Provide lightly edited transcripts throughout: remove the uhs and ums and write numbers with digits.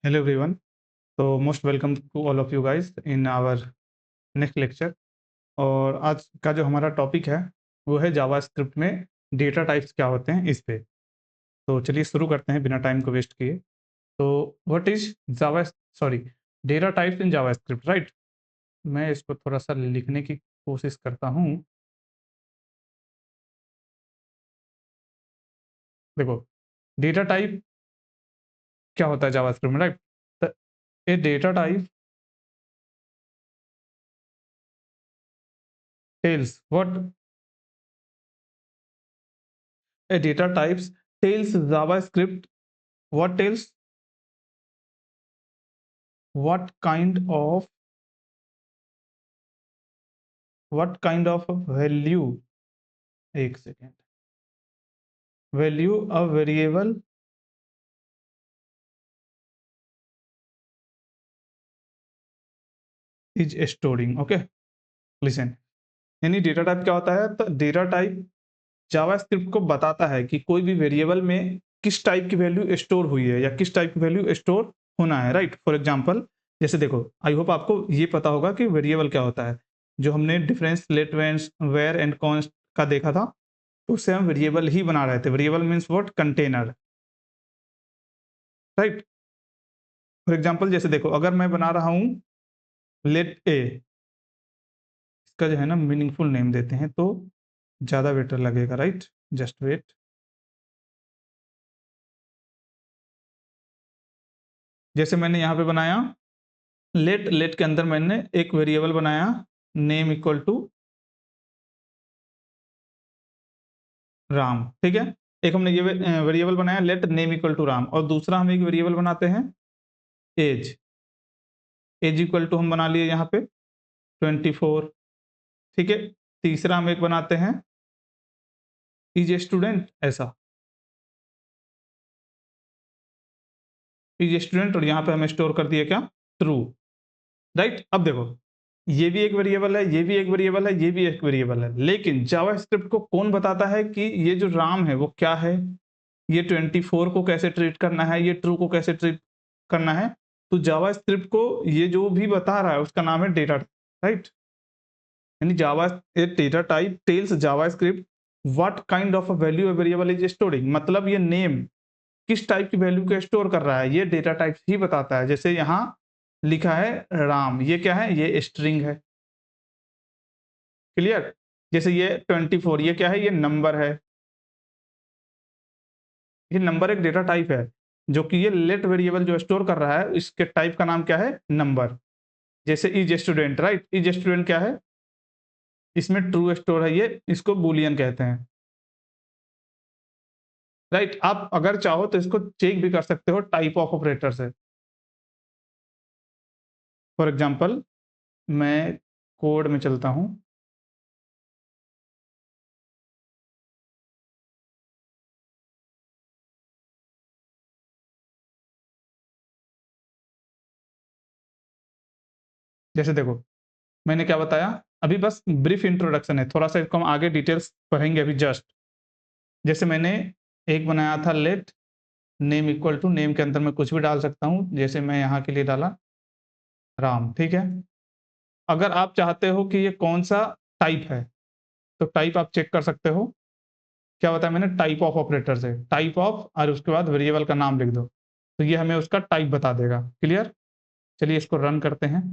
Hello everyone. So most welcome to all of you guys in our next lecture. और आज का जो हमारा टॉपिक है वो है जावास्क्रिप्ट में डेटा टाइप्स क्या होते हैं इस पे। तो चलिए शुरू करते हैं बिना टाइम को वेस्ट किए। तो what is Java sorry data types in JavaScript, right. मैं इसको थोड़ा सा लिखने की कोशिश करता हूँ। देखो, डेटा टाइप क्या होता है जावास्क्रिप्ट में, right. A data type tells what a data types tells JavaScript what tells what kind of value, एक second, value a variable is storing। Okay, listen. यानी डेटा टाइप क्या होता है? तो डेटा टाइप जावास्क्रिप्ट को बताता है कि कोई भी वेरिएबल में किस टाइप की वैल्यू स्टोर हुई है या किस टाइप की वैल्यू स्टोर होना है, राइट। फॉर एग्जांपल जैसे देखो, आई होप आपको ये पता होगा कि वेरिएबल क्या होता है। जो हमने difference let var and const का देखा था, तो उससे हम वेरिएबल ही बना रहे थे। Variable means what? Container, right. For example जैसे देखो, अगर मैं बना रहा हूं लेट ए, इसका जो है ना मीनिंगफुल नेम देते हैं तो ज्यादा बेटर लगेगा, राइट। Just wait. जैसे मैंने यहाँ पे बनाया लेट के अंदर मैंने एक वेरिएबल बनाया नेम इक्वल टू राम, ठीक है। एक हमने ये वेरिएबल बनाया let name equal to Ram, और दूसरा हम एक वेरिएबल बनाते हैं एज। एज इक्वल टू हम बना लिए यहाँ पे 24, ठीक है। तीसरा हम एक बनाते हैं इज ए स्टूडेंट, ऐसा इज ए स्टूडेंट, और यहाँ पे हमें स्टोर कर दिया क्या? True, right. अब देखो, ये भी एक वेरिएबल है, ये भी एक वेरिएबल है, ये भी एक वेरिएबल है, लेकिन जावास्क्रिप्ट को कौन बताता है कि ये जो राम है वो क्या है, ये 24 को कैसे ट्रीट करना है, ये ट्रू को कैसे ट्रीट करना है। तो जावास्क्रिप्ट को ये जो भी बता रहा है उसका नाम है डेटा, राइट। यानी Java a data type tells JavaScript what kind of a value a variable is storing. मतलब ये नेम किस टाइप की वैल्यू को स्टोर कर रहा है, ये डेटा टाइप ही बताता है। जैसे यहाँ लिखा है राम, ये क्या है? ये स्ट्रिंग है, क्लियर। जैसे ये 24, ये क्या है? ये नंबर है। ये नंबर एक डेटा टाइप है, जो कि ये लेट वेरिएबल जो स्टोर कर रहा है इसके टाइप का नाम क्या है? नंबर। जैसे is student, right. Is student क्या है? इसमें ट्रू स्टोर है, ये इसको बूलियन कहते हैं, राइट। आप अगर चाहो तो इसको चेक भी कर सकते हो टाइप ऑफ ऑपरेटर से। फॉर एग्जाम्पल मैं कोड में चलता हूं। जैसे देखो, मैंने क्या बताया अभी, बस ब्रीफ इंट्रोडक्शन है, थोड़ा सा इसको हम आगे डिटेल्स पढ़ेंगे अभी जस्ट। जैसे मैंने एक बनाया था let name equal to, name के अंदर मैं कुछ भी डाल सकता हूं, जैसे मैं यहाँ के लिए डाला राम, ठीक है। अगर आप चाहते हो कि ये कौन सा टाइप है, तो टाइप आप चेक कर सकते हो। क्या बताया मैंने? टाइप ऑफ ऑपरेटर से, टाइप ऑफ और उसके बाद वेरिएबल का नाम लिख दो, तो ये हमें उसका टाइप बता देगा, क्लियर। चलिए इसको रन करते हैं।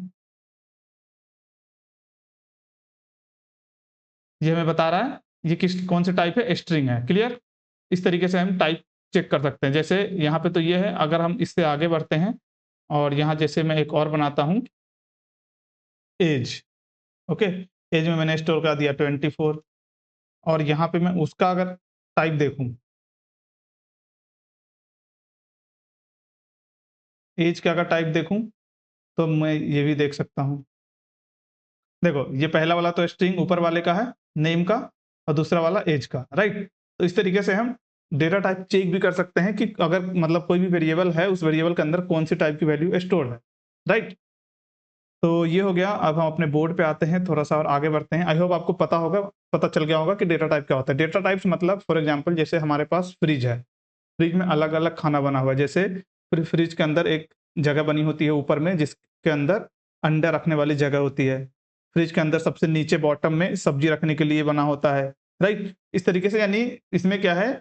ये हमें बता रहा है ये किस कौन से टाइप है? स्ट्रिंग है, क्लियर। इस तरीके से हम टाइप चेक कर सकते हैं। जैसे यहाँ पे तो ये है, अगर हम इससे आगे बढ़ते हैं और यहाँ जैसे मैं एक और बनाता हूँ एज, ओके। एज में मैंने स्टोर कर दिया 24, और यहाँ पे मैं उसका अगर टाइप देखूं, एज का अगर टाइप देखूं, तो मैं ये भी देख सकता हूँ। देखो, ये पहला वाला तो स्ट्रिंग ऊपर वाले का है, नेम का, और दूसरा वाला एज का, राइट। तो इस तरीके से हम डेटा टाइप चेक भी कर सकते हैं कि अगर मतलब कोई भी वेरिएबल है, उस वेरिएबल के अंदर कौन सी टाइप की वैल्यू स्टोर है, राइट। तो ये हो गया। अब हम अपने बोर्ड पे आते हैं, थोड़ा सा और आगे बढ़ते हैं। आई होप आपको पता चल गया होगा कि डेटा टाइप क्या होता है। डेटा टाइप्स मतलब फॉर एग्जांपल जैसे हमारे पास फ्रिज है, फ्रिज में अलग अलग खाना बना हुआ है। जैसे फ्रिज के अंदर एक जगह बनी होती है ऊपर में, जिसके अंदर अंडा रखने वाली जगह होती है। फ्रिज के अंदर सबसे नीचे बॉटम में सब्जी रखने के लिए बना होता है, राइट? इस तरीके से, यानी इसमें क्या है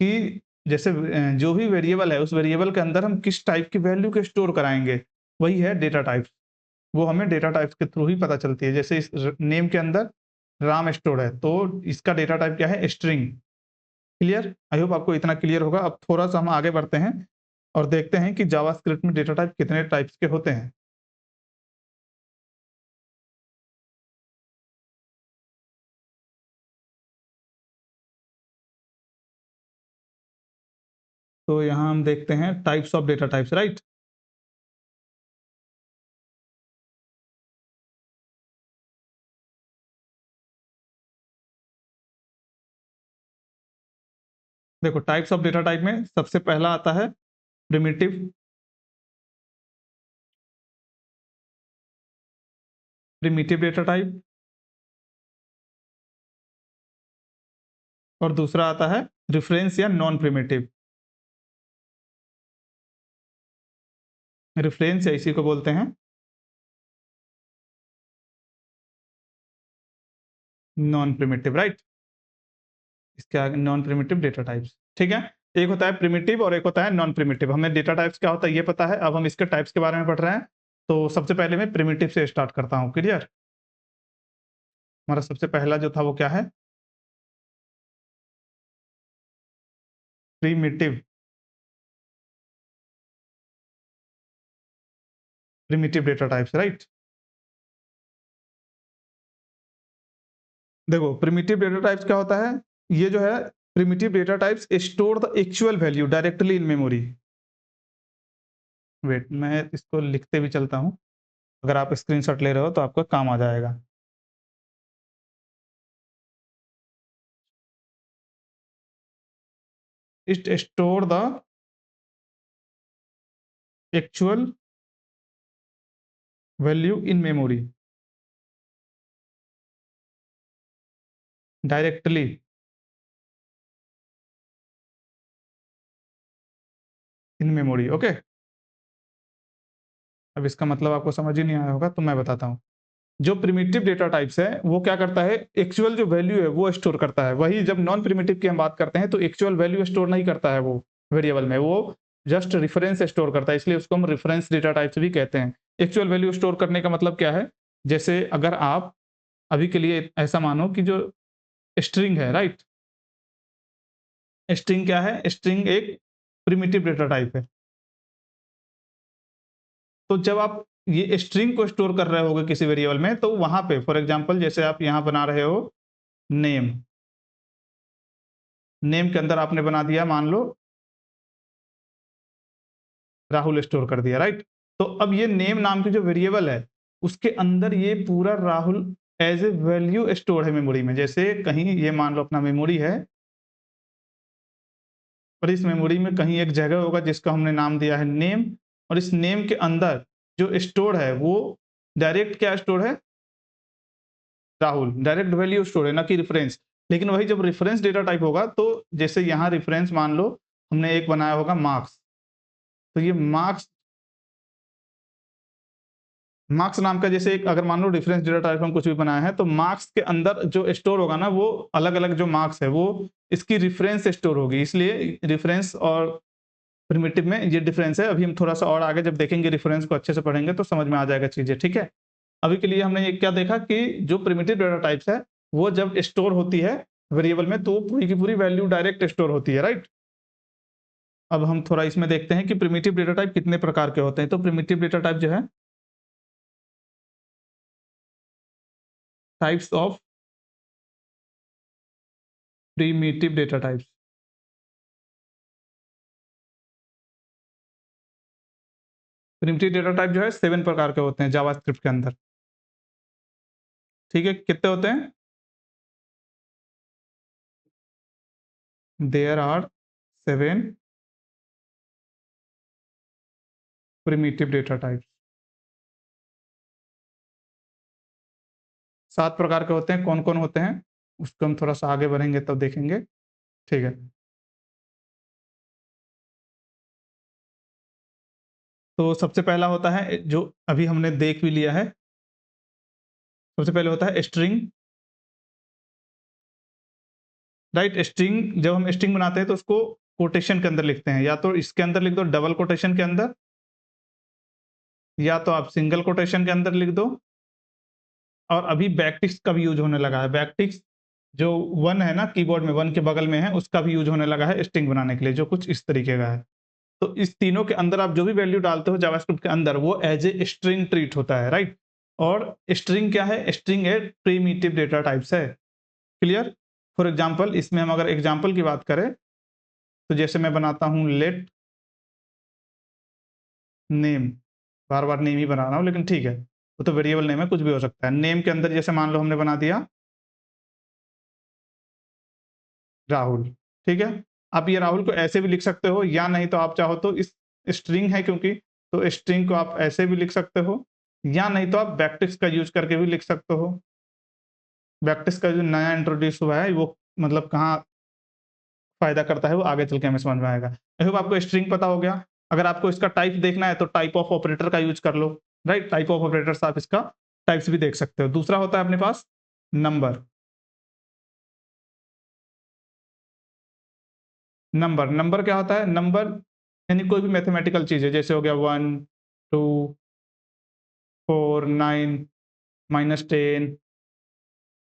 कि जैसे जो भी वेरिएबल है, उस वेरिएबल के अंदर हम किस टाइप की वैल्यू को स्टोर कराएँगे, वही है डेटा टाइप्स। वो हमें डेटा टाइप्स के थ्रू ही पता चलती है। जैसे इस नेम के अंदर राम स्टोर है, तो इसका डेटा टाइप क्या है? स्ट्रिंग। क्लियर? आई होप आपको इतना क्लियर होगा। अब थोड़ा-सा हम आगे बढ़ते हैं और देखते हैं कि जावास्क्रिप्ट में डेटा टाइप कितने टाइप्स के होते हैं। तो यहाँ हम देखते हैं types of data types, right? देखो, टाइप्स ऑफ डेटा टाइप में सबसे पहला आता है प्रिमिटिव। Primitive data type. और दूसरा आता है रेफरेंस या नॉन प्रिमिटिव। रेफरेंस या इसी को बोलते हैं नॉन प्रिमिटिव, राइट? इसके आगे नॉन प्रिमिटिव डेटा टाइप्स, ठीक है? एक होता है प्रिमिटिव और एक होता है नॉन प्रिमिटिव। हमें डेटा टाइप्स क्या होता है ये पता है, अब हम इसके टाइप्स के बारे में पढ़ रहे हैं। तो सबसे पहले मैं प्रिमिटिव से स्टार्ट करता हूँ, क्लियर? हमारा सबसे पहला जो था वो क्या है? Primitive. Primitive data types, right? देखो, प्रिमिटिव डेटा टाइप्स क्या होता है? ये जो है primitive data types store the actual value directly in memory. Wait, मैं इसको लिखते भी चलता हूँ। अगर आप स्क्रीनशॉट ले रहे हो तो आपका काम आ जाएगा। It store the actual value in memory directly in memory, okay? अब इसका मतलब आपको समझ ही नहीं आया होगा, तो मैं बताता हूँ। जो प्रिमिटिव डेटा टाइप्स है, वो क्या करता है? एक्चुअल जो वैल्यू है वो स्टोर करता है। वही जब नॉन प्रिमिटिव की हम बात करते हैं तो एक्चुअल वैल्यू स्टोर नहीं करता है वो वेरिएबल में, वो जस्ट रेफरेंस स्टोर करता है, इसलिए उसको हम रेफरेंस डेटा टाइप्स भी कहते हैं। एक्चुअल वैल्यू स्टोर करने का मतलब क्या है? जैसे अगर आप अभी के लिए ऐसा मानो कि जो स्ट्रिंग है, राइट? स्ट्रिंग क्या है? स्ट्रिंग एक प्रिमिटिव डेटा टाइप है। तो जब आप ये स्ट्रिंग को स्टोर कर रहे होगे किसी वेरिएबल में, तो वहां पे फॉर एग्जांपल जैसे आप यहां बना रहे हो नेम। नेम के अंदर आपने बना दिया, मान लो राहुल स्टोर कर दिया, राइट? तो अब ये नेम नाम की जो वेरिएबल है, उसके अंदर ये पूरा Rahul as a value store है मेमोरी में। जैसे कहीं ये मान लो अपना मेमोरी है, और इस मेमोरी में कहीं एक जगह होगा जिसका हमने नाम दिया है नेम, और इस नेम के अंदर जो स्टोर है वो डायरेक्ट क्या स्टोर है? राहुल। डायरेक्ट वैल्यू स्टोर है, ना कि रेफरेंस। लेकिन वही जब रेफरेंस डेटा टाइप होगा, तो जैसे यहाँ रेफरेंस मान लो हमने एक बनाया होगा मार्क्स, तो ये मार्क्स, मार्क्स नाम का जैसे एक अगर मान लो रेफरेंस डेटा टाइप हम कुछ भी बनाए हैं, तो मार्क्स के अंदर जो स्टोर होगा ना, वो अलग-अलग जो मार्क्स है वो इसकी रेफरेंस स्टोर होगी। इसलिए रेफरेंस और प्रिमिटिव में ये डिफरेंस है। अभी हम थोड़ा-सा और आगे जब देखेंगे रेफरेंस को अच्छे से पढ़ेंगे तो समझ में आ जाएगा चीज़ें, ठीक है? अभी के लिए हमने ये क्या देखा कि जो प्रिमिटिव डेटा टाइप्स है, वो जब स्टोर होती है वेरिएबल में, तो वो पूरी की पूरी वैल्यू डायरेक्ट स्टोर होती है, राइट? अब हम थोड़ा इसमें देखते हैं कि प्रिमिटिव डेटा टाइप कितने प्रकार के होते हैं। तो प्रिमिटिव डेटा टाइप जो है, types of primitive data types. Primitive data type जो है 7 प्रकार के होते हैं जावास्क्रिप्ट के अंदर। ठीक है, कितने होते हैं? There are 7 primitive data types. 7 प्रकार के होते हैं। कौन-कौन होते हैं? उसको हम थोड़ा-सा आगे बढ़ेंगे तब देखेंगे। ठीक है। तो सबसे पहला होता है जो अभी हमने देख भी लिया है, सबसे पहले होता है स्ट्रिंग, राइट? स्ट्रिंग जब हम स्ट्रिंग बनाते हैं तो उसको कोटेशन के अंदर लिखते हैं, या तो इसके अंदर लिख दो डबल कोटेशन के अंदर, या तो आप सिंगल कोटेशन के अंदर लिख दो। और अभी बैकटिक्स का भी यूज होने लगा है। बैकटिक्स जो 1 है ना कीबोर्ड में, 1 के बगल में है, उसका भी यूज होने लगा है स्ट्रिंग बनाने के लिए, जो कुछ इस तरीके का है। तो इस तीनों के अंदर आप जो भी वैल्यू डालते हो जावास्क्रिप्ट के अंदर, वो एज ए स्ट्रिंग ट्रीट होता है, राइट? और स्ट्रिंग क्या है? स्ट्रिंग है प्रिमिटिव डेटा टाइप्स है। क्लियर? फॉर एग्जांपल इसमें हम अगर एग्जांपल की बात करें, तो जैसे मैं बनाता हूं लेट नेम, बार बार नेम ही बना रहा हूं लेकिन ठीक है, वो तो वेरिएबल नेम है, कुछ भी हो सकता है। नेम के अंदर जैसे मान लो हमने बना दिया राहुल, ठीक है? आप ये राहुल को ऐसे भी लिख सकते हो, या नहीं तो आप चाहो तो इस स्ट्रिंग है क्योंकि, तो स्ट्रिंग को आप ऐसे भी लिख सकते हो, या नहीं तो आप बैकटिक्स का यूज करके भी लिख सकते हो। बैकटिक्स का जो नया इंट्रोड्यूस हुआ है वो मतलब कहाँ फायदा करता है, वो आगे चल के हमें समझ में आएगा। आई होप आपको स्ट्रिंग पता हो गया। अगर आपको इसका टाइप देखना है तो टाइप ऑफ ऑपरेटर का यूज कर लो, राइट? टाइप ऑफ ऑपरेटर्स आप इसका टाइप्स भी देख सकते हो। दूसरा होता है अपने पास नंबर। नंबर नंबर क्या होता है? नंबर यानी कोई भी मैथमेटिकल चीज है, जैसे हो गया 1 2 4 9 -10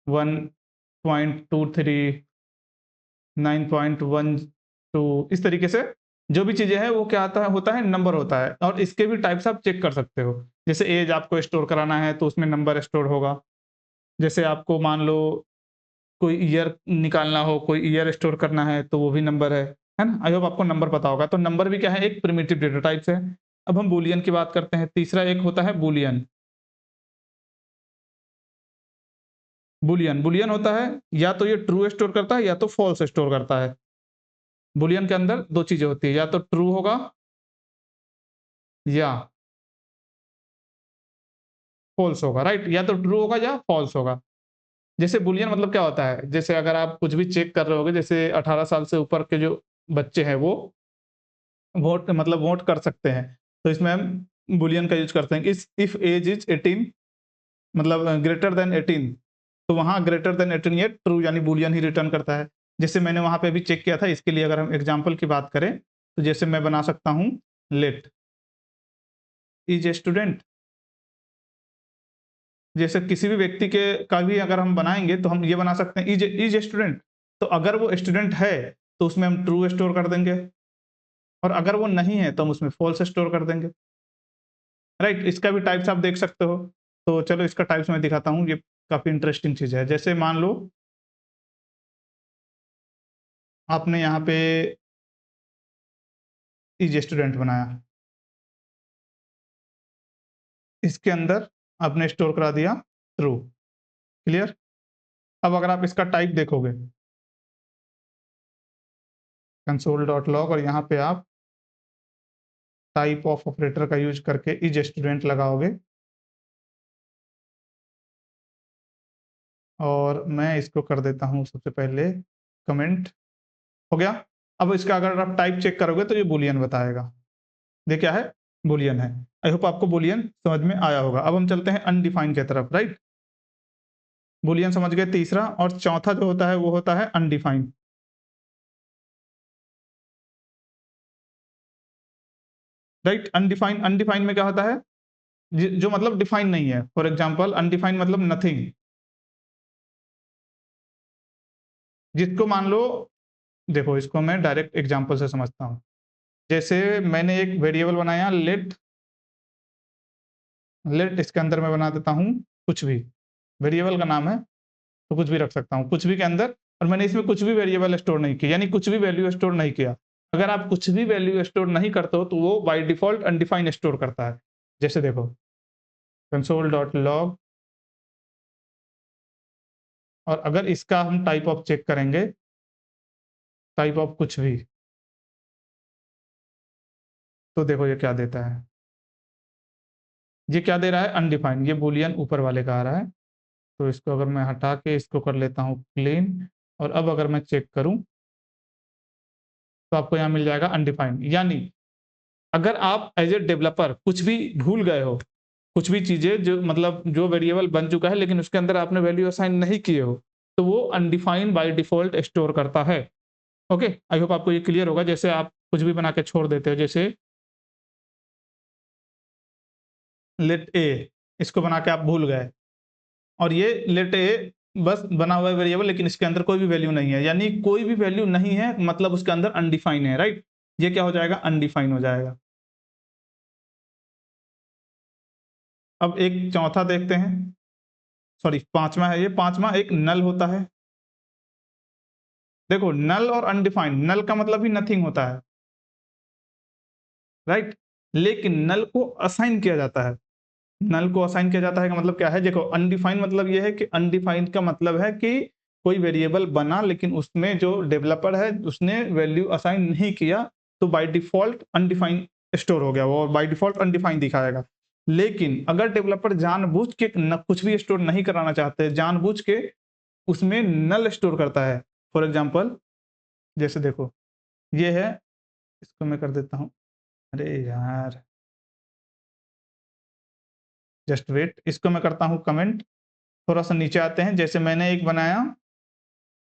1.23 9.12, इस तरीके से जो भी चीजें हैं वो क्या आता है, होता है नंबर होता है। और इसके भी टाइप्स आप चेक कर सकते हो। जैसे एज आपको स्टोर कराना है तो उसमें नंबर स्टोर होगा। जैसे आपको मान लो कोई ईयर निकालना हो, कोई ईयर स्टोर करना है तो वो भी नंबर है ना? आई होप आपको नंबर पता होगा। तो नंबर भी क्या है? एक प्रिमिटिव डेटा टाइप्स है। अब हम बूलियन की बात करते हैं। तीसरा एक होता है बूलियन। बूलियन बूलियन होता है या तो ये ट्रू स्टोर करता है या तो फॉल्स स्टोर करता है। बूलियन के अंदर दो चीजें होती है, या तो ट्रू होगा या फॉल्स होगा, राइट? या तो ट्रू होगा या फॉल्स होगा। जैसे बूलियन मतलब क्या होता है? जैसे अगर आप कुछ भी चेक कर रहे होगे, जैसे 18 साल से ऊपर के जो बच्चे हैं वो वोट मतलब वोट कर सकते हैं, तो इसमें हम बूलियन का यूज करते हैं। इस इफ एज इज 18 मतलब ग्रेटर देन 18, तो वहां ग्रेटर देन 18 ये ट्रू यानी बूलियन ही रिटर्न करता है। जैसे मैंने वहां पे भी चेक किया था, इसके लिए अगर हम एग्जाम्पल की बात करें तो जैसे मैं बना सकता हूँ लेट इज ए स्टूडेंट। जैसे किसी भी व्यक्ति के का भी अगर हम बनाएंगे तो हम ये बना सकते हैं इज स्टूडेंट। तो अगर वो स्टूडेंट है तो उसमें हम ट्रू स्टोर कर देंगे, और अगर वो नहीं है तो हम उसमें फॉल्स स्टोर कर देंगे, राइट? इसका भी टाइप्स आप देख सकते हो। तो चलो इसका टाइप्स मैं दिखाता हूँ, ये काफी इंटरेस्टिंग चीज है। जैसे मान लो आपने यहाँ पे इज स्टूडेंट बनाया, इसके अंदर आपने स्टोर करा दिया ट्रू। क्लियर? अब अगर आप इसका टाइप देखोगे कंसोल डॉट लॉग, और यहाँ पे आप टाइप ऑफ ऑपरेटर का यूज करके इज स्टूडेंट लगाओगे, और मैं इसको कर देता हूँ सबसे पहले कमेंट। हो गया। अब इसका अगर आप टाइप चेक करोगे तो ये बूलियन बताएगा। ये क्या है? बूलियन है। आई होप आपको बूलियन समझ में आया होगा। अब हम चलते हैं अनडिफाइंड की तरफ, राइट? बूलियन समझ गए तीसरा, और चौथा जो होता है वो होता है अनडिफाइंड। राइट? अनडिफाइंड अनडिफाइंड में क्या होता है? जो मतलब डिफाइन नहीं है। फॉर एग्जाम्पल अनडिफाइंड मतलब नथिंग। जिसको मान लो, देखो इसको मैं डायरेक्ट एग्जाम्पल से समझता हूँ। जैसे मैंने एक वेरिएबल बनाया लेट, लेट इसके अंदर मैं बना देता हूँ कुछ भी, वेरिएबल का नाम है तो कुछ भी रख सकता हूँ कुछ भी के अंदर, और मैंने इसमें कुछ भी वेरिएबल स्टोर नहीं किया, यानी कुछ भी वैल्यू स्टोर नहीं किया। अगर आप कुछ भी वैल्यू स्टोर नहीं करते हो तो वो बाय डिफॉल्ट अनडिफाइंड स्टोर करता है। जैसे देखो कंसोल डॉट लॉग, और अगर इसका हम टाइप ऑफ चेक करेंगे, टाइप ऑफ कुछ भी, तो देखो ये क्या देता है। ये क्या दे रहा है? अनडिफाइंड। ये बूलियन ऊपर वाले का आ रहा है। तो इसको अगर मैं हटा के इसको कर लेता हूँ प्लेन, और अब अगर मैं चेक करूं तो आपको यहाँ मिल जाएगा अनडिफाइंड। यानी अगर आप एज ए डेवलपर कुछ भी भूल गए हो, कुछ भी चीजें जो मतलब जो वेरिएबल बन चुका है लेकिन उसके अंदर आपने वैल्यू असाइन नहीं किए हो, तो वो अनडिफाइंड बाय डिफॉल्ट स्टोर करता है। ओके, आई होप आपको ये क्लियर होगा। जैसे आप कुछ भी बना के छोड़ देते हो, जैसे लेट ए, इसको बना के आप भूल गए, और ये लेट ए बस बना हुआ है वेरिएबल, लेकिन इसके अंदर कोई भी वैल्यू नहीं है, यानी कोई भी वैल्यू नहीं है मतलब उसके अंदर अनडिफाइन है, राइट। ये क्या हो जाएगा, अनडिफाइन हो जाएगा। अब एक चौथा देखते हैं, सॉरी पांचवा है ये, पांचवा एक नल होता है। देखो नल और अनडिफाइंड, नल का मतलब ही नथिंग होता है, राइट, लेकिन नल को असाइन किया जाता है। नल को असाइन किया जाता है का मतलब क्या है, देखो अनडिफाइंड मतलब ये है कि अनडिफाइंड का मतलब है कि कोई वेरिएबल बना लेकिन उसमें जो डेवलपर है उसने वैल्यू असाइन नहीं किया, तो बाय डिफॉल्ट अनडिफाइंड स्टोर हो गया वो, और बाय डिफॉल्ट अनडिफाइंड दिखाएगा। लेकिन अगर डेवलपर जानबूझ के कुछ भी स्टोर नहीं कराना चाहते, जानबूझ के उसमें नल स्टोर करता है। फॉर एग्जाम्पल जैसे देखो ये है, इसको मैं कर देता हूँ, अरे यार जस्ट वेट, इसको मैं करता हूँ कमेंट। थोड़ा सा नीचे आते हैं, जैसे मैंने एक बनाया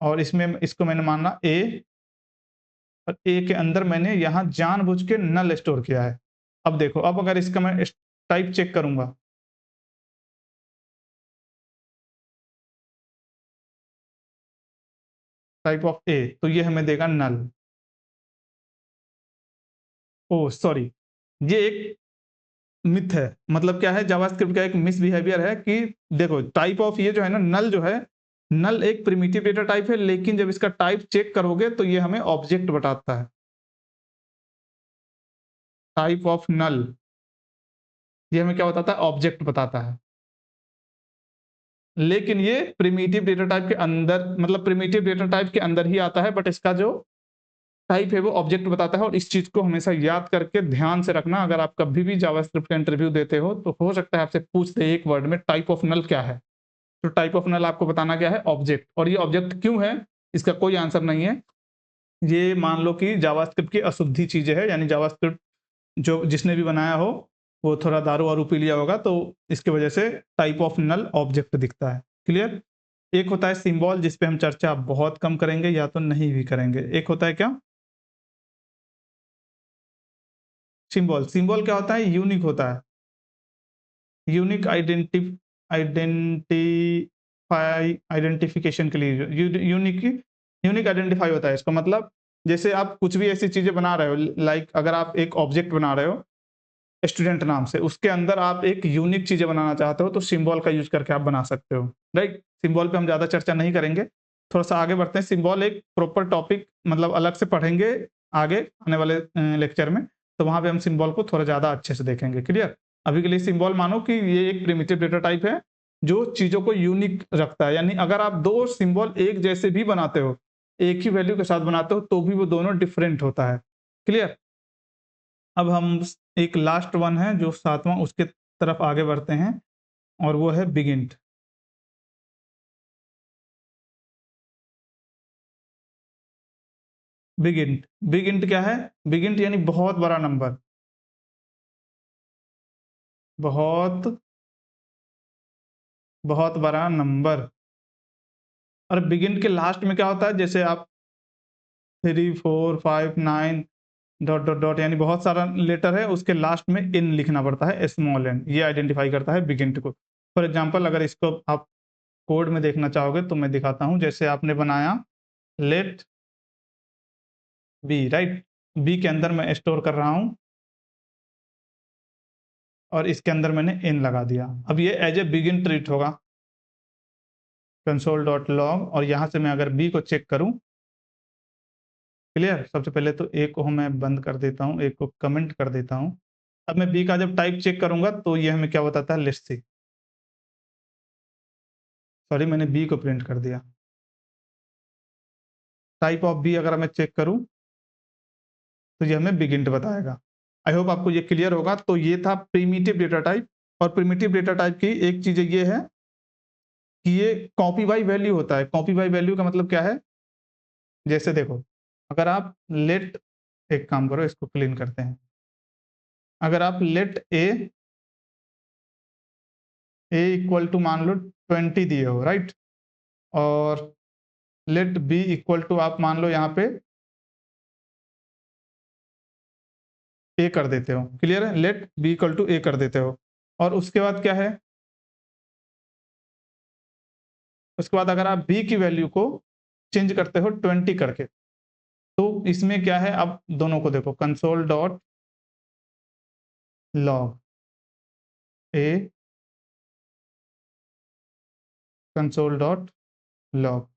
और इसमें इसको मैंने माना ए, और ए के अंदर मैंने यहाँ जानबूझ के नल स्टोर किया है। अब देखो, अब अगर इसका मैं टाइप चेक करूंगा, टाइप ऑफ ए, तो ये हमें देगा नल। ओ सॉरी, ये एक मिथ है, मतलब क्या है, जावास्क्रिप्ट का एक मिस बिहेवियर है कि देखो टाइप ऑफ ये जो है ना, नल जो है, नल एक प्रिमिटिव डेटा टाइप है, लेकिन जब इसका टाइप चेक करोगे तो ये हमें ऑब्जेक्ट बताता है। टाइप ऑफ नल ये हमें क्या बताता है, ऑब्जेक्ट बताता है। लेकिन ये प्रिमिटिव डेटा टाइप के अंदर, मतलब प्रिमिटिव डेटा टाइप के अंदर ही आता है, बट इसका जो टाइप है वो ऑब्जेक्ट बताता है। और इस चीज को हमेशा याद करके ध्यान से रखना, अगर आप कभी भी जावास्क्रिप्ट का इंटरव्यू देते हो तो हो सकता है आपसे पूछ दे एक वर्ड में टाइप ऑफ नल क्या है, तो टाइप ऑफ नल आपको बताना क्या है, ऑब्जेक्ट। और ये ऑब्जेक्ट क्यों है, इसका कोई आंसर नहीं है। ये मान लो कि जावास्क्रिप्ट की अशुद्धि चीजें है, यानी जावास्क्रिप्ट जो जिसने भी बनाया हो वो थोड़ा दारू वारू पी लिया होगा, तो इसकी वजह से टाइप ऑफ नल ऑब्जेक्ट दिखता है। क्लियर। एक होता है सिंबल, जिस पे हम चर्चा बहुत कम करेंगे या तो नहीं भी करेंगे। एक होता है क्या, सिंबल। सिंबल क्या होता है, यूनिक होता है, यूनिक आइडेंटिफाई, आइडेंटिफिकेशन के लिए यूनिक, यूनिक आइडेंटिफाई होता है। इसका मतलब जैसे आप कुछ भी ऐसी चीजें बना रहे हो, लाइक अगर आप एक ऑब्जेक्ट बना रहे हो स्टूडेंट नाम से, उसके अंदर आप एक यूनिक चीजें बनाना चाहते हो, तो सिंबल का यूज करके आप बना सकते हो, राइट। सिंबल पे हम ज्यादा चर्चा नहीं करेंगे, थोड़ा सा आगे बढ़ते हैं। सिंबल एक प्रॉपर टॉपिक, मतलब अलग से पढ़ेंगे आगे आने वाले लेक्चर में, तो वहां पे हम सिंबल को थोड़ा ज्यादा अच्छे से देखेंगे। क्लियर। अभी के लिए सिंबल मानो कि ये एक प्रिमिटिव डेटा टाइप है जो चीजों को यूनिक रखता है, यानी अगर आप दो सिंबल एक जैसे भी बनाते हो, एक ही वैल्यू के साथ बनाते हो, तो भी वो दोनों डिफरेंट होता है। क्लियर। अब हम एक लास्ट वन है जो सातवां, उसके तरफ आगे बढ़ते हैं, और वो है बिगिंट। बिगिंट, बिगिंट क्या है, बिगिंट यानी बहुत बड़ा नंबर, बहुत बहुत बड़ा नंबर। और बिगिंट के लास्ट में क्या होता है, जैसे आप 3 4 5 9 डॉट डॉट डॉट, यानी बहुत सारा लेटर है, उसके लास्ट में इन लिखना पड़ता है, स्मॉल एन, ये आइडेंटिफाई करता है बिगिंट को। फॉर एग्जाम्पल अगर इसको आप कोड में देखना चाहोगे तो मैं दिखाता हूं। जैसे आपने बनाया लेट बी, राइट, बी के अंदर मैं स्टोर कर रहा हूं, और इसके अंदर मैंने इन लगा दिया। अब ये एज ए बिगिन ट्रीट होगा, कंसोल डॉट लॉग, और यहां से मैं अगर बी को चेक करूं, क्लियर। सबसे पहले तो ए को मैं बंद कर देता हूं, ए को कमेंट कर देता हूं। अब मैं बी का जब टाइप चेक करूंगा तो ये हमें क्या बताता है, लेट्स सी, सॉरी मैंने बी को प्रिंट कर दिया। टाइप ऑफ बी अगर मैं चेक करूं तो ये हमें बिगिंट बताएगा। आई होप आपको ये क्लियर होगा। तो ये था प्रिमिटिव डेटा टाइप। और प्रिमिटिव डेटा टाइप की एक चीज ये है कि ये कॉपी बाई वैल्यू होता है। कॉपी बाई वैल्यू का मतलब क्या है, जैसे देखो अगर आप लेट, एक काम करो इसको क्लीन करते हैं, अगर आप लेट ए इक्वल टू मान लो 20 दिए हो, राइट, और लेट बी इक्वल टू आप मान लो यहाँ पे ए कर देते हो, क्लियर है, लेट बी इक्वल टू ए कर देते हो, और उसके बाद क्या है, उसके बाद अगर आप बी की वैल्यू को चेंज करते हो 20 करके, तो इसमें क्या है, अब दोनों को देखो, console dot log A, console dot log.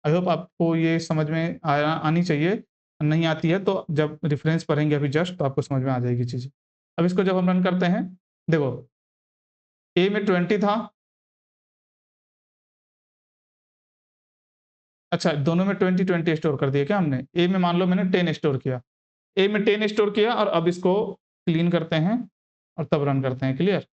I hope आपको ये समझ में आनी चाहिए, नहीं आती है तो जब रेफरेंस पढ़ेंगे अभी जस्ट तो आपको समझ में आ जाएगी चीज़ें। अब इसको जब हम रन करते हैं, देखो ए में 20 था, अच्छा दोनों में 20 स्टोर कर दिया क्या हमने, ए में मान लो मैंने 10 स्टोर किया, ए में 10 स्टोर किया, और अब इसको क्लीन करते हैं और तब रन करते हैं, क्लियर।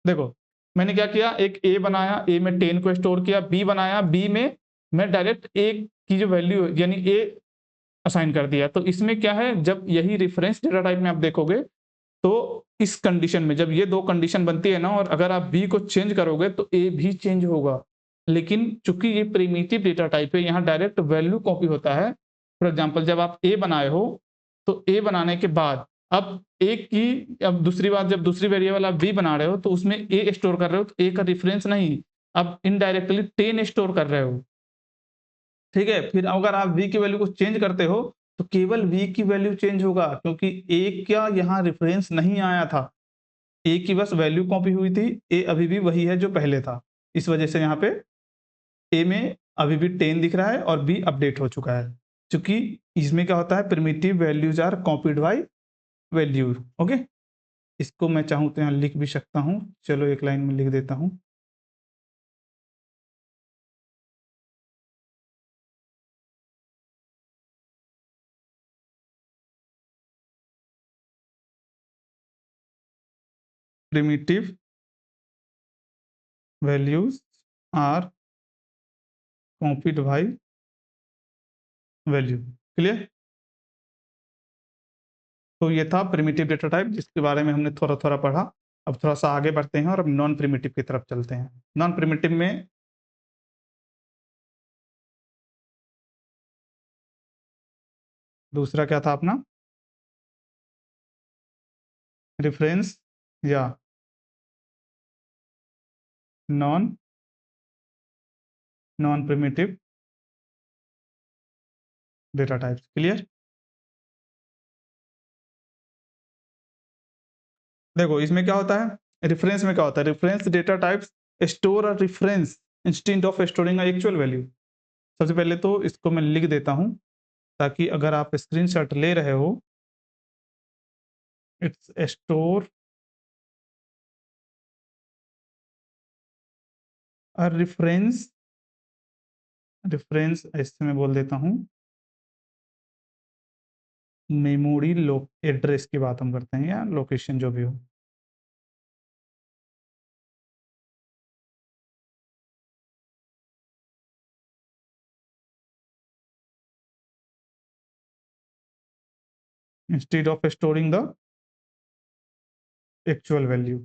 देखो मैंने क्या किया, एक ए बनाया, ए में 10 को स्टोर किया, बी बनाया, बी में मैं डायरेक्ट ए की जो वैल्यू यानी ए असाइन कर दिया। तो इसमें क्या है, जब यही रेफरेंस डेटा टाइप में आप देखोगे तो इस कंडीशन में जब ये दो कंडीशन बनती है ना, और अगर आप बी को चेंज करोगे तो ए भी चेंज होगा, लेकिन चूंकि ये प्रिमिटिव डेटा टाइप है, यहाँ डायरेक्ट वैल्यू कॉपी होता है। फॉर एग्जाम्पल जब आप ए बनाए हो, तो ए बनाने के बाद अब ए की, अब दूसरी बात, जब दूसरी वेरिएबल आप बी बना रहे हो तो उसमें ए स्टोर कर रहे हो, तो ए का रेफरेंस नहीं, अब इनडायरेक्टली 10 स्टोर कर रहे हो, ठीक है। फिर अगर आप v की वैल्यू को चेंज करते हो तो केवल v की वैल्यू चेंज होगा, क्योंकि a का यहाँ रेफरेंस नहीं आया था, a की बस वैल्यू कॉपी हुई थी, a अभी भी वही है जो पहले था, इस वजह से यहाँ पे a में अभी भी 10 दिख रहा है और b अपडेट हो चुका है, क्योंकि इसमें क्या होता है, primitive values are copied by value. Okay, इसको मैं चाहूँ तो यहाँ लिख भी सकता हूँ, चलो एक लाइन में लिख देता हूँ। Primitive values are copied by value, clear. तो ये था प्रिमिटिव डेटा टाइप, जिसके बारे में हमने थोड़ा थोड़ा पढ़ा। अब थोड़ा सा आगे बढ़ते हैं और अब नॉन प्रिमिटिव की तरफ चलते हैं। नॉन प्रिमिटिव में दूसरा क्या था अपना, रेफरेंस या non non primitive data types, clear. देखो इसमें क्या होता है, रेफरेंस में क्या होता है, reference data types store a reference instead of storing actual value. सबसे पहले तो इसको मैं लिख देता हूं, ताकि अगर आप स्क्रीनशॉट ले रहे हो, it's store a reference, reference ऐसे मैं बोल देता हूं, मेमोरी एड्रेस की बात हम करते हैं, या लोकेशन जो भी हो। Instead of storing the actual value.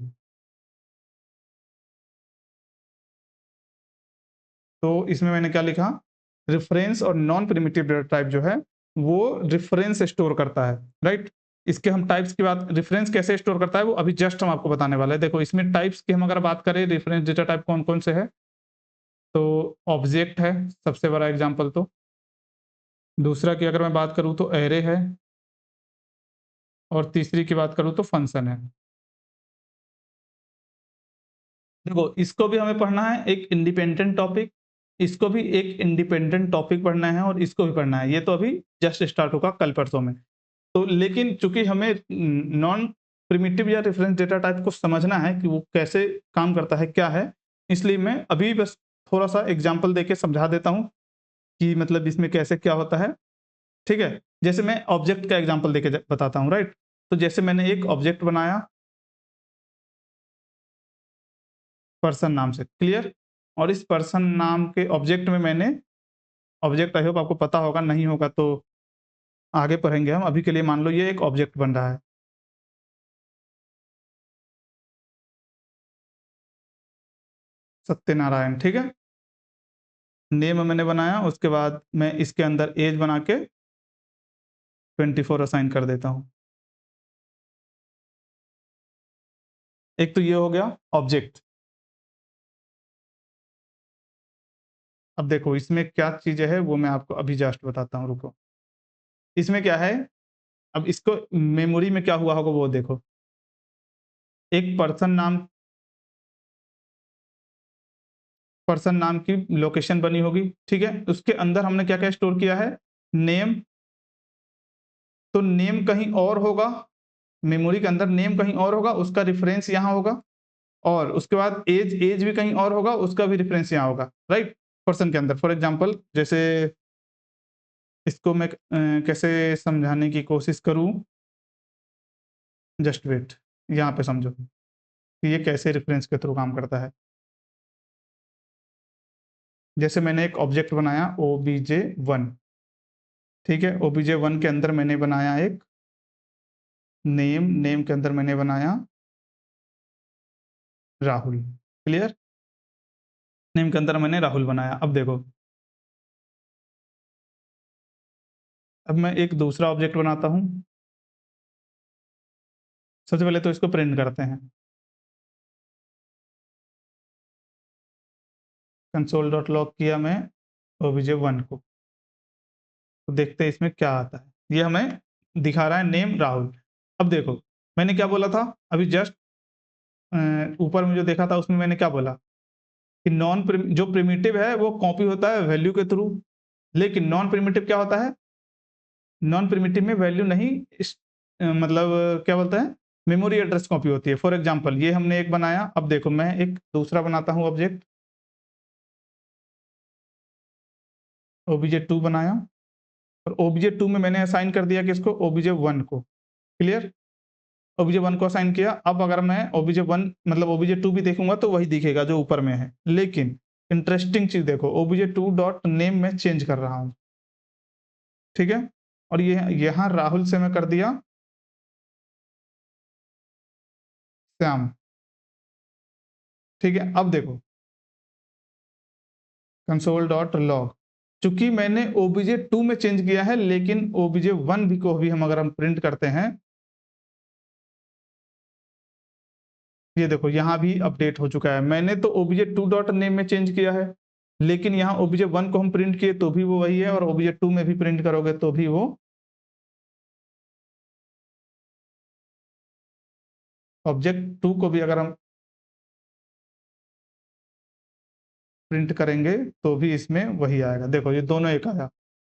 तो इसमें मैंने क्या लिखा, रेफरेंस और नॉन प्रिमिटिव डेटा टाइप जो है वो रेफरेंस स्टोर करता है, राइट। इसके हम टाइप्स की बात, रेफरेंस कैसे स्टोर करता है वो अभी जस्ट हम आपको बताने वाले हैं। देखो इसमें टाइप्स की हम अगर बात करें, रेफरेंस डेटा टाइप कौन कौन से है, तो ऑब्जेक्ट है सबसे बड़ा एग्जांपल, तो दूसरा की अगर मैं बात करूं तो एरे है, और तीसरी की बात करूं तो फंक्शन है। देखो इसको भी हमें पढ़ना है एक इंडिपेंडेंट टॉपिक, इसको भी एक इंडिपेंडेंट टॉपिक पढ़ना है, और इसको भी पढ़ना है, ये तो अभी जस्ट स्टार्ट होगा कल परसों में। तो लेकिन चूंकि हमें नॉन प्रिमिटिव या रेफरेंस डेटा टाइप को समझना है कि वो कैसे काम करता है, क्या है, इसलिए मैं अभी बस थोड़ा सा एग्जाम्पल देके समझा देता हूँ कि मतलब इसमें कैसे क्या होता है, ठीक है। जैसे मैं ऑब्जेक्ट का एग्जाम्पल देके बताता हूँ, राइट। तो जैसे मैंने एक ऑब्जेक्ट बनाया पर्सन नाम से, क्लियर, और इस पर्सन नाम के ऑब्जेक्ट में मैंने, ऑब्जेक्ट आई होप आपको पता होगा, नहीं होगा तो आगे पढ़ेंगे हम, अभी के लिए मान लो ये एक ऑब्जेक्ट बन रहा है। सत्यनारायण, ठीक है। नेम मैंने बनाया, उसके बाद मैं इसके अंदर एज बना के 24 असाइन कर देता हूँ। एक तो ये हो गया ऑब्जेक्ट। अब देखो इसमें क्या चीजें है वो मैं आपको अभी जस्ट बताता हूँ, रुको। इसमें क्या है, अब इसको मेमोरी में क्या हुआ होगा वो देखो। एक पर्सन नाम की लोकेशन बनी होगी, ठीक है। उसके अंदर हमने क्या क्या स्टोर किया है, नेम। तो नेम कहीं और होगा, मेमोरी के अंदर नेम कहीं और होगा, उसका रेफरेंस यहाँ होगा। और उसके बाद एज, एज भी कहीं और होगा, उसका भी रेफरेंस यहाँ होगा, राइट। पर्सन के अंदर फॉर एग्जांपल, जैसे इसको मैं कैसे समझाने की कोशिश करूं, जस्ट वेट, यहाँ पे समझो कि ये कैसे रेफरेंस के थ्रू काम करता है। जैसे मैंने एक ऑब्जेक्ट बनाया obj1, ठीक है। obj1 के अंदर मैंने बनाया एक नेम, नेम के अंदर मैंने बनाया राहुल, क्लियर। नेम के अंदर मैंने राहुल बनाया। अब देखो, अब मैं एक दूसरा ऑब्जेक्ट बनाता हूं। सबसे पहले तो इसको प्रिंट करते हैं, कंसोल डॉट लॉग किया मैं obj1 को, तो देखते हैं इसमें क्या आता है। ये हमें दिखा रहा है नेम राहुल। अब देखो मैंने क्या बोला था अभी जस्ट, ऊपर में जो देखा था उसमें मैंने क्या बोला कि जो प्रिमिटिव है वो कॉपी होता है वैल्यू के थ्रू, लेकिन नॉन प्रिमिटिव क्या होता है, नॉन प्रिमिटिव में वैल्यू नहीं मतलब क्या बोलते हैं, मेमोरी एड्रेस कॉपी होती है। फॉर एग्जांपल ये हमने एक बनाया, अब देखो मैं एक दूसरा बनाता हूँ ऑब्जेक्ट, obj2 बनाया, और obj2 में मैंने असाइन कर दिया किसको, obj1 को, क्लियर। obj1 को असाइन किया। अब अगर मैं obj1 मतलब obj2 भी देखूंगा तो वही दिखेगा जो ऊपर में है, लेकिन इंटरेस्टिंग चीज देखो, obj2 डॉट नेम में चेंज कर रहा हूं, ठीक है। और ये यहां राहुल से मैं कर दिया श्याम, ठीक है। अब देखो कंसोल डॉट लॉग, चूंकि मैंने obj2 में चेंज किया है, लेकिन obj1 भी को भी हम अगर हम प्रिंट करते हैं, ये देखो यहाँ भी अपडेट हो चुका है। मैंने तो obj2 डॉट नेम में चेंज किया है, लेकिन यहाँ obj1 को हम प्रिंट किए तो भी वो वही है, और obj2 में भी प्रिंट करोगे तो भी वो, ऑब्जेक्ट 2 को भी अगर हम प्रिंट करेंगे तो भी इसमें वही आएगा। देखो ये दोनों एक आया।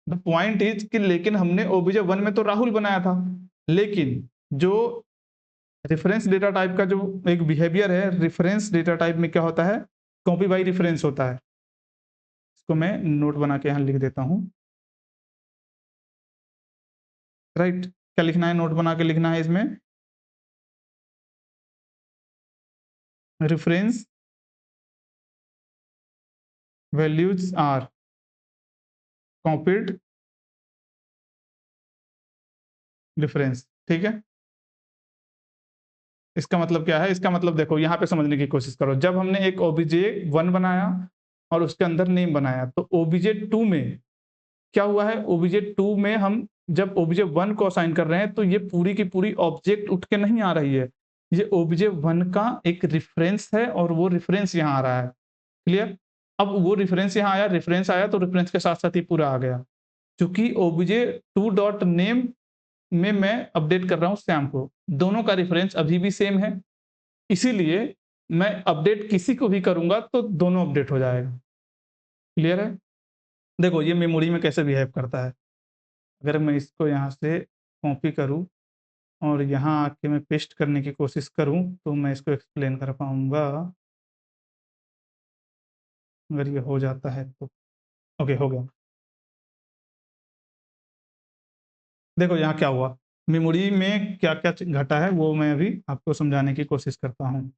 द पॉइंट इज कि लेकिन हमने obj1 में तो राहुल बनाया था, लेकिन जो रेफरेंस डेटा टाइप का जो एक बिहेवियर है, रेफरेंस डेटा टाइप में क्या होता है, कॉपी बाई रेफरेंस होता है। इसको मैं नोट बना के यहाँ लिख देता हूँ, राइट। क्या लिखना है, नोट बना के लिखना है इसमें, reference values are copied difference, ठीक है। इसका मतलब क्या है, इसका मतलब देखो यहाँ पे समझने की कोशिश करो। जब हमने एक obj1 बनाया और उसके अंदर नेम बनाया, तो obj2 में क्या हुआ है, obj2 में हम जब obj1 को असाइन कर रहे हैं तो ये पूरी की पूरी ऑब्जेक्ट उठ के नहीं आ रही है, ये obj1 का एक रेफरेंस है और वो रेफरेंस यहाँ आ रहा है, क्लियर। अब वो रेफरेंस यहाँ आया, रेफरेंस आया तो रेफरेंस के साथ साथ ही पूरा आ गया। क्योंकि obj2 डॉट नेम में मैं अपडेट कर रहा हूं श्याम को, दोनों का रेफरेंस अभी भी सेम है, इसीलिए मैं अपडेट किसी को भी करूंगा तो दोनों अपडेट हो जाएगा, क्लियर है। देखो ये मेमोरी में कैसे बिहेव करता है। अगर मैं इसको यहाँ से कॉपी करूँ और यहाँ आके मैं पेस्ट करने की कोशिश करूँ तो मैं इसको एक्सप्लेन कर पाऊंगा, अगर ये हो जाता है तो। ओके, हो गया। देखो यहाँ क्या हुआ, मेमोरी में क्या क्या घटा है वो मैं अभी आपको समझाने की कोशिश करता हूँ।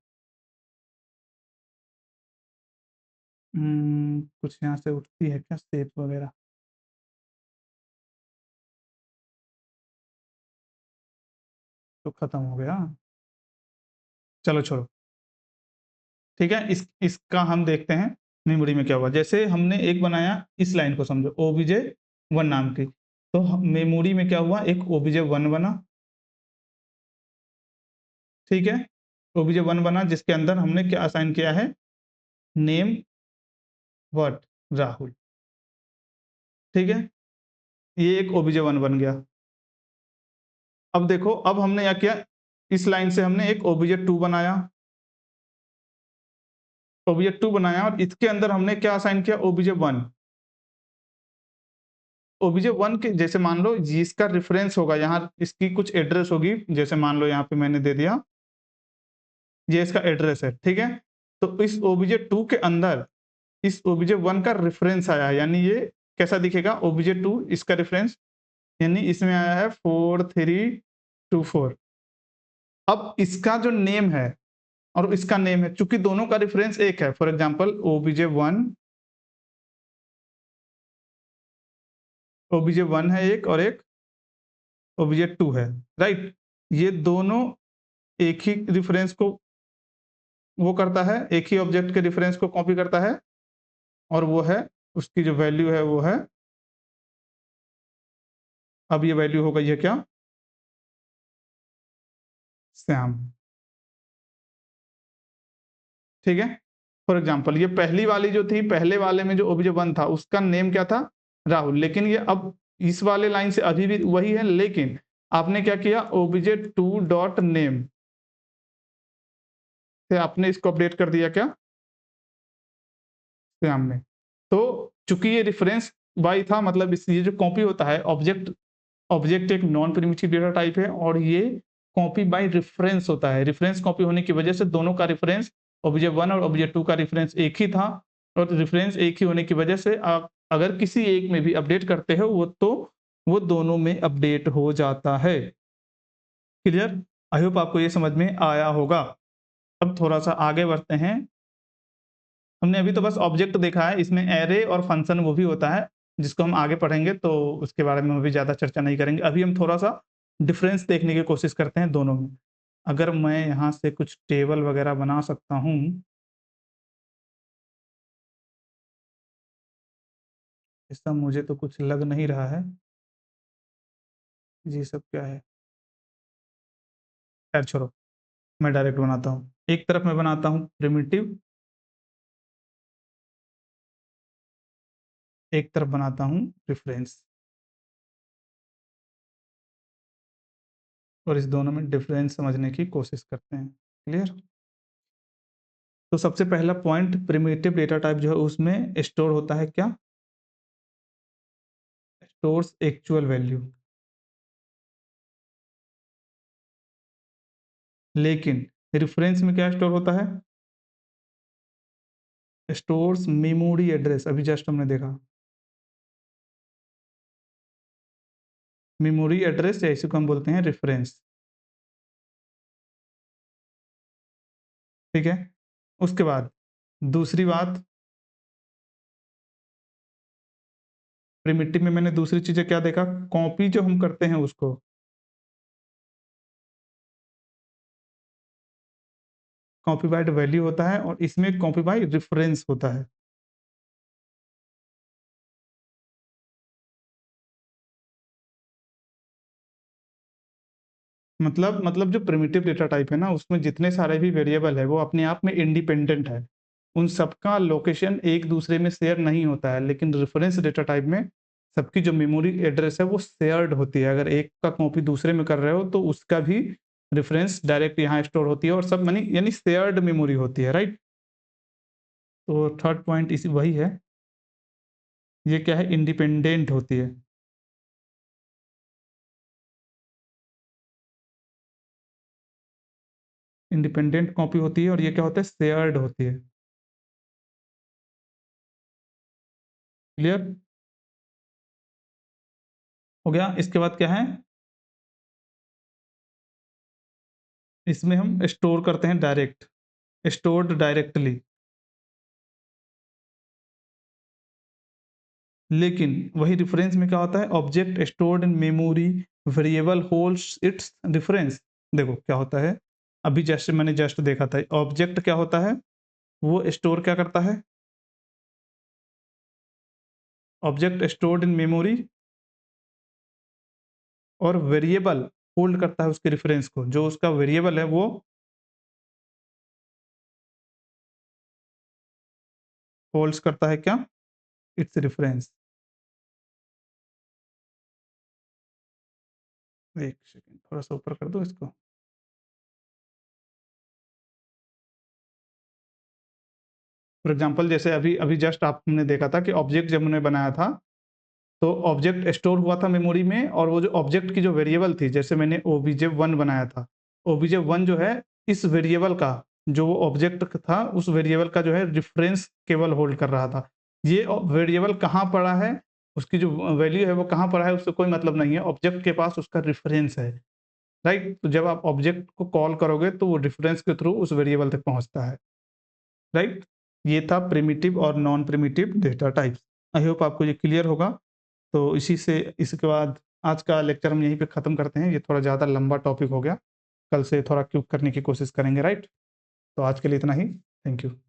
कुछ यहाँ से उठती है क्या, स्टेप वगैरह। तो खत्म हो गया। चलो छोड़ो, ठीक है। इसका हम देखते हैं मेमोरी में क्या हुआ। जैसे हमने एक बनाया, इस लाइन को समझो, ओबीजे 1 नाम की, तो मेमोरी में क्या हुआ, एक ओबीजे 1 बना, ठीक है। ओबीजे 1 बना जिसके अंदर हमने क्या असाइन किया है, नेम व्हाट, राहुल, ठीक है। ये एक ओबीजे 1 बन गया। अब देखो, अब हमने क्या किया, इस लाइन से हमने एक ओबीजे 2 बनाया, ओबीजे 2 बनाया और इसके अंदर हमने क्या असाइन किया, ओबीजे 1। ओबीजे 1 के जैसे मान लो जिसका रेफरेंस होगा, यहाँ इसकी कुछ एड्रेस होगी, जैसे मान लो यहाँ पे मैंने दे दिया, ये इसका एड्रेस है, ठीक है। तो इस ओबीजे 2 के अंदर इस ओबीजे 1 का रेफरेंस आया है, यानी ये कैसा दिखेगा, ओबीजे 2 इसका रेफरेंस, यानी इसमें आया है 4324। अब इसका जो नेम है और इसका नेम है, चूंकि दोनों का रेफरेंस एक है, फॉर एग्जांपल ओबीजे 1, ओबीजे 1 है एक और एक ओबीजे 2 है, राइट। ये दोनों एक ही रेफरेंस को वो करता है, एक ही ऑब्जेक्ट के रेफरेंस को कॉपी करता है, और वो है, उसकी जो वैल्यू है वो है, अब ये वैल्यू हो गई है क्या, श्याम, ठीक है। फॉर एग्जांपल ये पहली वाली जो थी, पहले वाले में जो ओबीजे 1 था उसका नेम क्या था, राहुल, लेकिन ये अब इस वाले लाइन से अभी भी वही है, लेकिन आपने क्या किया, ओबीजे 2 डॉट नेम से आपने इसको अपडेट कर दिया क्या, श्याम में। तो चूंकि ये रेफरेंस बाई था, मतलब इस ये जो कॉपी होता है, ऑब्जेक्ट ऑब्जेक्ट एक नॉन प्रिमिटिव डेटा टाइप है और ये कॉपी बाय रेफरेंस होता है। रेफरेंस कॉपी होने की वजह से दोनों का रेफरेंस, ऑब्जेक्ट 1 और ऑब्जेक्ट 2 का रेफरेंस एक ही था, और रेफरेंस एक ही होने की वजह से आप अगर किसी एक में भी अपडेट करते हो वो, तो वो दोनों में अपडेट हो जाता है। क्लियर? आई होप आपको ये समझ में आया होगा। अब थोड़ा सा आगे बढ़ते हैं। हमने अभी तो बस ऑब्जेक्ट देखा है, इसमें एरे और फंक्शन वो भी होता है, जिसको हम आगे पढ़ेंगे तो उसके बारे में अभी ज़्यादा चर्चा नहीं करेंगे। अभी हम थोड़ा-सा डिफरेंस देखने की कोशिश करते हैं दोनों में। अगर मैं यहाँ से कुछ टेबल वगैरह बना सकता हूँ, ऐसा मुझे तो कुछ लग नहीं रहा है। ये सब क्या है? खैर छोड़ो, मैं डायरेक्ट बनाता हूँ। एक तरफ मैं बनाता हूँ प्रिमिटिव, एक तरफ बनाता हूँ रेफरेंस, और इस दोनों में डिफरेंस समझने की कोशिश करते हैं। क्लियर? तो सबसे पहला पॉइंट, प्रिमिटिव डेटा टाइप जो है उसमें स्टोर होता है क्या, स्टोर्स एक्चुअल वैल्यू, लेकिन रेफरेंस में क्या स्टोर होता है, स्टोर्स मेमोरी एड्रेस। अभी जस्ट हमने देखा मेमोरी एड्रेस, या इसी को हम बोलते हैं रेफरेंस, ठीक है। उसके बाद दूसरी बात, प्रिमिटिव में मैंने दूसरी चीजें क्या देखा, कॉपी जो हम करते हैं उसको, कॉपी बाय वैल्यू होता है, और इसमें कॉपी बाय रेफरेंस होता है। मतलब जो प्रिमिटिव डेटा टाइप है ना, उसमें जितने सारे भी वेरिएबल है वो अपने आप में इंडिपेंडेंट है, उन सबका लोकेशन एक दूसरे में शेयर नहीं होता है, लेकिन रेफरेंस डेटा टाइप में सबकी जो मेमोरी एड्रेस है वो शेयर्ड होती है। अगर एक का कॉपी दूसरे में कर रहे हो तो उसका भी रेफरेंस डायरेक्ट यहाँ स्टोर होती है, और सब मनी यानी शेयर्ड मेमोरी होती है, राइट। तो थर्ड पॉइंट इसी वही है, ये क्या है, इंडिपेंडेंट होती है, इंडिपेंडेंट कॉपी होती है, और ये क्या होता है, शेयर्ड होती है। क्लियर हो गया? इसके बाद क्या है, इसमें हम स्टोर करते हैं डायरेक्ट, स्टोर्ड डायरेक्टली, लेकिन वही रेफरेंस में क्या होता है, object stored in memory variable holds it's reference. देखो क्या होता है, अभी जस्ट मैंने जस्ट देखा था, ऑब्जेक्ट क्या होता है, वो स्टोर क्या करता है, ऑब्जेक्ट स्टोर्ड इन मेमोरी, और वेरिएबल होल्ड करता है उसके रेफरेंस को, जो उसका वेरिएबल है वो होल्ड्स करता है क्या, इट्स रेफरेंस। एक सेकंड थोड़ा सा ऊपर कर दो इसको। फॉर एग्जांपल जैसे अभी अभी जस्ट आपने देखा था कि ऑब्जेक्ट जब हमने बनाया था, तो ऑब्जेक्ट स्टोर हुआ था मेमोरी में, और वो जो ऑब्जेक्ट की जो वेरिएबल थी, जैसे मैंने obj1 बनाया था, obj1 जो है इस वेरिएबल का, जो वो ऑब्जेक्ट था उस वेरिएबल का जो है रेफरेंस केवल होल्ड कर रहा था। ये वेरिएबल कहाँ पड़ा है, उसकी जो वैल्यू है वो कहाँ पड़ा है, उससे कोई मतलब नहीं है, ऑब्जेक्ट के पास उसका रेफरेंस है, राइट। तो जब आप ऑब्जेक्ट को कॉल करोगे तो वो रेफरेंस के थ्रू उस वेरिएबल तक पहुंचता है, राइट। ये था प्रिमिटिव और non primitive data types. I hope आपको ये क्लियर होगा। तो इसी से इसके बाद आज का लेक्चर हम यहीं पे ख़त्म करते हैं, ये थोड़ा ज़्यादा लंबा टॉपिक हो गया, कल से थोड़ा क्विक करने की कोशिश करेंगे, राइट। तो आज के लिए इतना ही, थैंक यू।